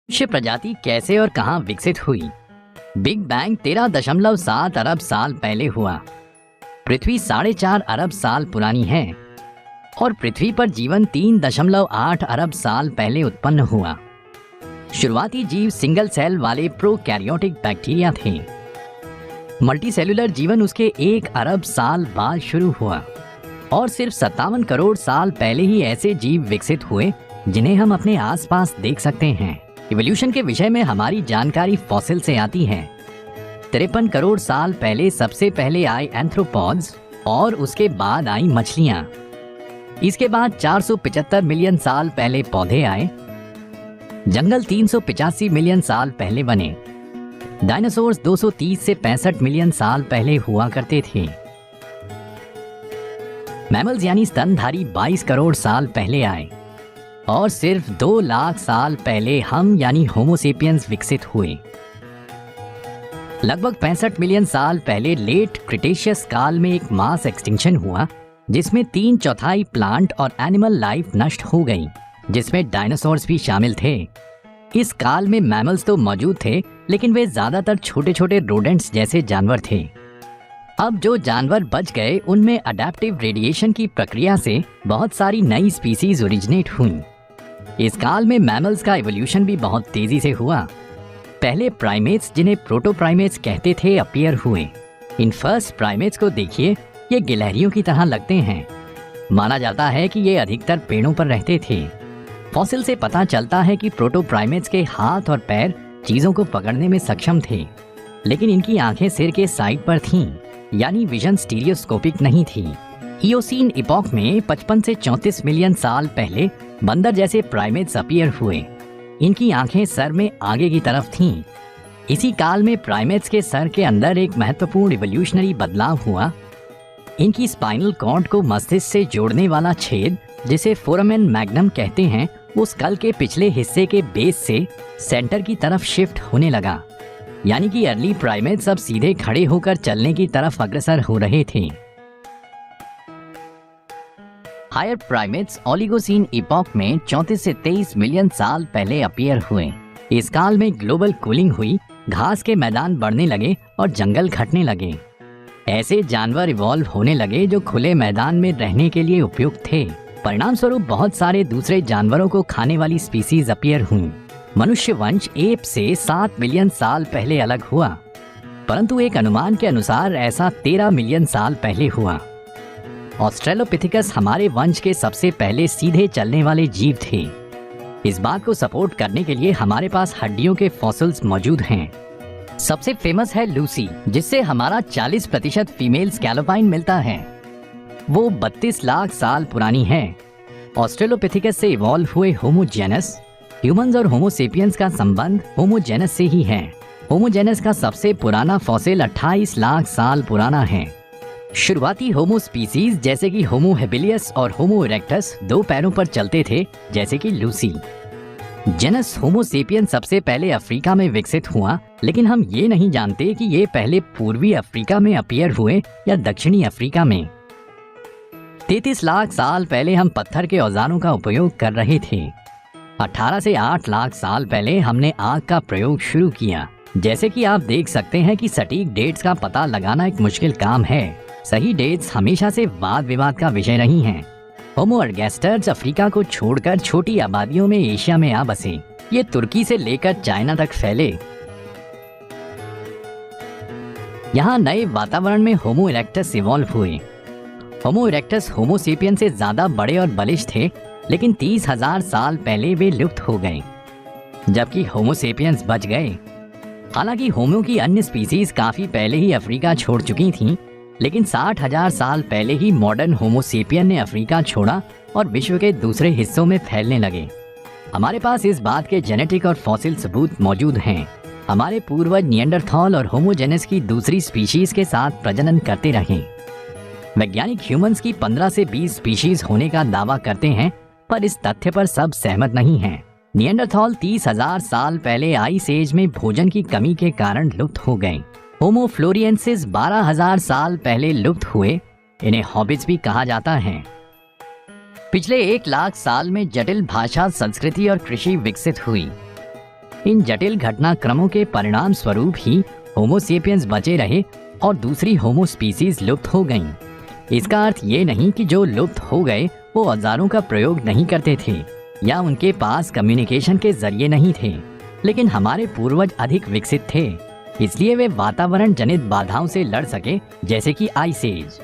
मनुष्य प्रजाति कैसे और कहां विकसित हुई? बिग बैंग 13.7 अरब साल पहले हुआ। पृथ्वी 4.5 अरब साल पुरानी है और पृथ्वी पर जीवन 3.8 अरब साल पहले उत्पन्न हुआ। शुरुआती जीव सिंगल सेल वाले प्रोकैरियोटिक बैक्टीरिया थे। मल्टीसेलुलर जीवन उसके 1 अरब साल बाद शुरू हुआ और सिर्फ 57 करोड़ साल पहले ही ऐसे जीव विकसित हुए जिन्हें हम अपने आसपास देख सकते हैं। इवोल्यूशन के विषय में हमारी जानकारी फॉसिल से आती है। 53 करोड़ साल पहले सबसे पहले आए एंथ्रोपॉड्स और उसके बाद आई मछलियां। इसके बाद 475 मिलियन साल पहले पौधे आए। जंगल 385 मिलियन साल पहले बने। डायनासोर्स 230 से 65 मिलियन साल पहले हुआ करते थे। मैमल्स यानी स्तनधारी 22 करोड़ साल पहले आए और सिर्फ 2 लाख साल पहले हम यानी होमोसेपियंस विकसित हुए। लगभग 65 मिलियन साल पहले लेट क्रिटेशियस काल में एक मास एक्सटिंक्शन हुआ जिसमें 3/4 प्लांट और एनिमल लाइफ नष्ट हो गई, जिसमें डायनासोर्स भी शामिल थे। इस काल में मैमल्स तो मौजूद थे लेकिन वे ज्यादातर छोटे छोटे रोडेंट्स जैसे जानवर थे। अब जो जानवर बच गए उनमें अडैप्टिव रेडिएशन की प्रक्रिया से बहुत सारी नई स्पीसीज ओरिजिनेट हुई। इस काल में मैमल्स का इवोल्यूशन भी बहुत तेजी से हुआ। पहले प्राइमेट्स जिन्हें प्रोटोप्राइमेट्स कहते थे अपीयर हुए। इन फर्स्ट प्राइमेट्स को देखिए, ये गिलहरियों की तरह लगते हैं। माना जाता है कि ये अधिकतर पेड़ों पर रहते थे। फॉसिल से पता चलता है कि प्रोटोप्राइमेट्स के हाथ और पैर चीजों को पकड़ने में सक्षम थे, लेकिन इनकी आंखें सिर के साइड पर थीं, यानी विजन स्टीरियोस्कोपिक नहीं थी। इयोसीन इपॉक में 55 से 34 मिलियन साल पहले बंदर जैसे प्राइमेट्स अपीयर हुए। इनकी आंखें सर में आगे की तरफ थीं। इसी काल में प्राइमेट्स के सर के अंदर एक महत्वपूर्ण इवोल्यूशनरी बदलाव हुआ। इनकी स्पाइनल कॉर्ड को मस्तिष्क से जोड़ने वाला छेद, जिसे फोरामेन मैग्नम कहते हैं, वो स्कल के पिछले हिस्से के बेस से सेंटर की तरफ शिफ्ट होने लगा, यानी कि अर्ली प्राइमेट्स अब सीधे खड़े होकर चलने की तरफ अग्रसर हो रहे थे। हायर प्राइमेट्स ओलिगोसीन इपॉक में 34 से 23 मिलियन साल पहले अपीयर हुए। इस काल में ग्लोबल कूलिंग हुई, घास के मैदान बढ़ने लगे और जंगल घटने लगे। ऐसे जानवर इवॉल्व होने लगे जो खुले मैदान में रहने के लिए उपयुक्त थे। परिणाम स्वरूप बहुत सारे दूसरे जानवरों को खाने वाली स्पीसीज अपीयर हुई। मनुष्य वंश एप से 7 मिलियन साल पहले अलग हुआ, परंतु एक अनुमान के अनुसार ऐसा 13 मिलियन साल पहले हुआ। ऑस्ट्रेलोपिथेकस हमारे वंश के सबसे पहले सीधे चलने वाले जीव थे। इस बात को सपोर्ट करने के लिए हमारे पास हड्डियों के फॉसिल्स मौजूद हैं। सबसे फेमस है लूसी, जिससे हमारा 40% फीमेल स्कैलोपाइन मिलता है। वो 32 लाख साल पुरानी है। ऑस्ट्रेलोपिथेकस से इवॉल्व हुए होमोजेनस, ह्यूमंस और होमोसेपियंस का संबंध होमोजेनस से ही है। होमोजेनस का सबसे पुराना फॉसिल 28 लाख साल पुराना है। शुरुआती होमो स्पीसीज जैसे कि होमो हेबिलियस और होमो इरेक्टस 2 पैरों पर चलते थे, जैसे कि लूसी। जेनस होमोसेपियन सबसे पहले अफ्रीका में विकसित हुआ, लेकिन हम ये नहीं जानते कि ये पहले पूर्वी अफ्रीका में अपीयर हुए या दक्षिणी अफ्रीका में। 33 लाख साल पहले हम पत्थर के औजारों का उपयोग कर रहे थे। 18 से 8 लाख साल पहले हमने आग का प्रयोग शुरू किया। जैसे कि आप देख सकते हैं कि सटीक डेट्स का पता लगाना एक मुश्किल काम है। सही डेट्स हमेशा से वाद विवाद का विषय रही हैं। होमो एर्गेस्टर्स अफ्रीका को छोड़कर छोटी आबादियों में एशिया में आ बसे। ये तुर्की से लेकर चाइना तक फैले। यहाँ नए वातावरण में होमो इरेक्टस इवॉल्व हुए। होमो इरेक्टस होमोसेपियन से ज्यादा बड़े और बलिष्ठ थे, लेकिन 30,000 साल पहले वे लुप्त हो गए, जबकि होमोसेपियंस बच गए। हालांकि होमो की अन्य स्पीसीज काफी पहले ही अफ्रीका छोड़ चुकी थीं, लेकिन 60,000 साल पहले ही मॉडर्न होमोसेपियन ने अफ्रीका छोड़ा और विश्व के दूसरे हिस्सों में फैलने लगे। हमारे पास इस बात के जेनेटिक और फॉसिल सबूत मौजूद हैं। हमारे पूर्वज निएंडरथॉल और होमोजेनस की दूसरी स्पीशीज के साथ प्रजनन करते रहे। वैज्ञानिक ह्यूमंस की 15 से 20 स्पीशीज होने का दावा करते हैं, पर इस तथ्य पर सब सहमत नहीं हैं। निएंडरथॉल 30,000 साल पहले आइस एज में भोजन की कमी के कारण लुप्त हो गए। होमो फ्लोरिएंसिस 12,000 साल पहले लुप्त हुए। इन्हें हॉबिट्स भी कहा जाता है। पिछले 1 लाख साल में जटिल भाषा, संस्कृति और कृषि विकसित हुई। इन जटिल घटनाक्रमों के परिणाम स्वरूप ही होमो सेपियंस बचे रहे और दूसरी होमो स्पीसीज लुप्त हो गईं। इसका अर्थ ये नहीं कि जो लुप्त हो गए वो औजारों का प्रयोग नहीं करते थे या उनके पास कम्युनिकेशन के जरिए नहीं थे, लेकिन हमारे पूर्वज अधिक विकसित थे, इसलिए वे वातावरण जनित बाधाओं से लड़ सके, जैसे कि आइस एज।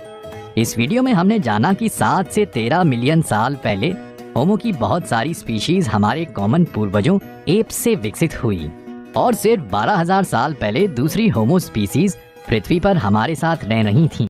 इस वीडियो में हमने जाना कि 7 से 13 मिलियन साल पहले होमो की बहुत सारी स्पीशीज हमारे कॉमन पूर्वजों एप्स से विकसित हुई और सिर्फ 12,000 साल पहले दूसरी होमो स्पीशीज पृथ्वी पर हमारे साथ रह रही थीं।